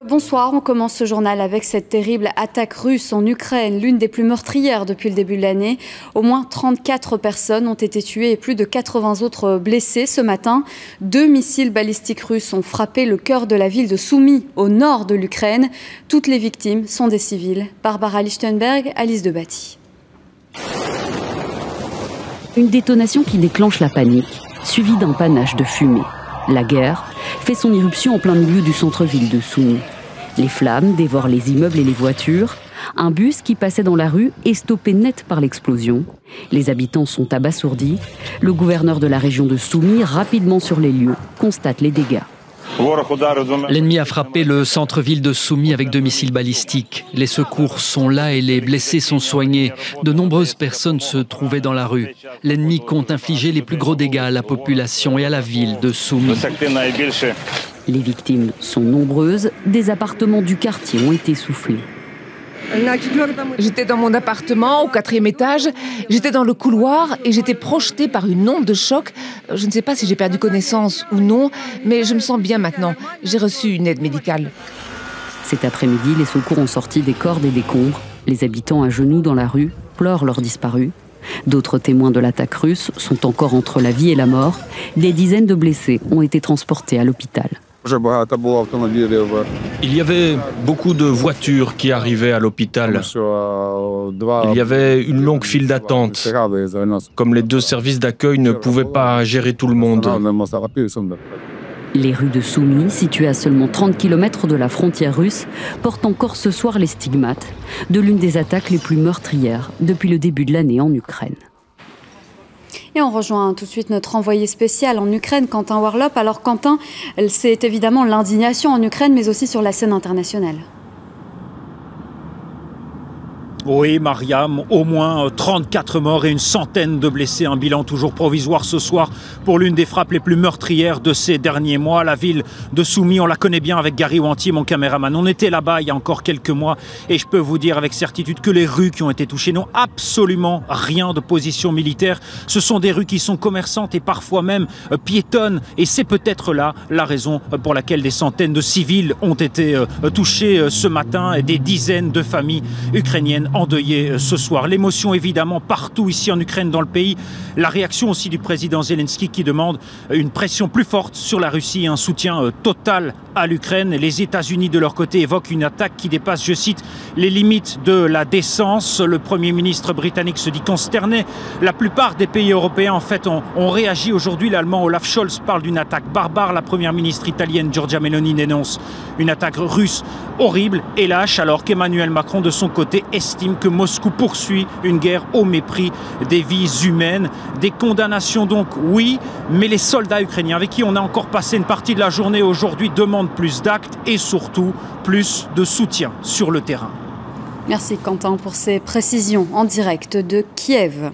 Bonsoir, on commence ce journal avec cette terrible attaque russe en Ukraine, l'une des plus meurtrières depuis le début de l'année. Au moins 34 personnes ont été tuées et plus de 80 autres blessées. Ce matin, 2 missiles balistiques russes ont frappé le cœur de la ville de Soumy, au nord de l'Ukraine. Toutes les victimes sont des civils. Barbara Lichtenberg, Alice Debatty. Une détonation qui déclenche la panique, suivie d'un panache de fumée. La guerre fait son irruption en plein milieu du centre-ville de Soumy. Les flammes dévorent les immeubles et les voitures. Un bus qui passait dans la rue est stoppé net par l'explosion. Les habitants sont abasourdis. Le gouverneur de la région de Soumy, rapidement sur les lieux, constate les dégâts. L'ennemi a frappé le centre-ville de Soumy avec 2 missiles balistiques. Les secours sont là et les blessés sont soignés. De nombreuses personnes se trouvaient dans la rue. L'ennemi compte infliger les plus gros dégâts à la population et à la ville de Soumy. Les victimes sont nombreuses. Des appartements du quartier ont été soufflés. J'étais dans mon appartement au 4e étage, j'étais dans le couloir et j'étais projetée par une onde de choc. Je ne sais pas si j'ai perdu connaissance ou non, mais je me sens bien maintenant. J'ai reçu une aide médicale. Cet après-midi, les secours ont sorti des cordes et des décombres. Les habitants à genoux dans la rue pleurent leurs disparus. D'autres témoins de l'attaque russe sont encore entre la vie et la mort. Des dizaines de blessés ont été transportés à l'hôpital. Il y avait beaucoup de voitures qui arrivaient à l'hôpital. Il y avait une longue file d'attente. Comme les 2 services d'accueil ne pouvaient pas gérer tout le monde. Les rues de Soumy, situées à seulement 30 km de la frontière russe, portent encore ce soir les stigmates de l'une des attaques les plus meurtrières depuis le début de l'année en Ukraine. Et on rejoint tout de suite notre envoyé spécial en Ukraine, Quentin Warlop. Alors Quentin, c'est évidemment l'indignation en Ukraine, mais aussi sur la scène internationale. Oui, Mariam, au moins 34 morts et une centaine de blessés. Un bilan toujours provisoire ce soir pour l'une des frappes les plus meurtrières de ces derniers mois. La ville de Soumy, on la connaît bien avec Gary Wanty, mon caméraman. On était là-bas il y a encore quelques mois et je peux vous dire avec certitude que les rues qui ont été touchées n'ont absolument rien de position militaire. Ce sont des rues qui sont commerçantes et parfois même piétonnes. Et c'est peut-être là la raison pour laquelle des centaines de civils ont été touchés ce matin et des dizaines de familles ukrainiennes endeuillé ce soir. L'émotion évidemment partout ici en Ukraine, dans le pays. La réaction aussi du président Zelensky qui demande une pression plus forte sur la Russie, un soutien total à l'Ukraine. Les États-Unis de leur côté évoquent une attaque qui dépasse, je cite, les limites de la décence. Le Premier ministre britannique se dit consterné. La plupart des pays européens en fait ont réagi aujourd'hui. L'Allemand Olaf Scholz parle d'une attaque barbare. La Première ministre italienne Giorgia Meloni dénonce une attaque russe horrible et lâche, alors qu'Emmanuel Macron de son côté estime que Moscou poursuit une guerre au mépris des vies humaines. Des condamnations donc, oui, mais les soldats ukrainiens avec qui on a encore passé une partie de la journée aujourd'hui demandent plus d'actes et surtout plus de soutien sur le terrain. Merci Quentin pour ces précisions en direct de Kiev.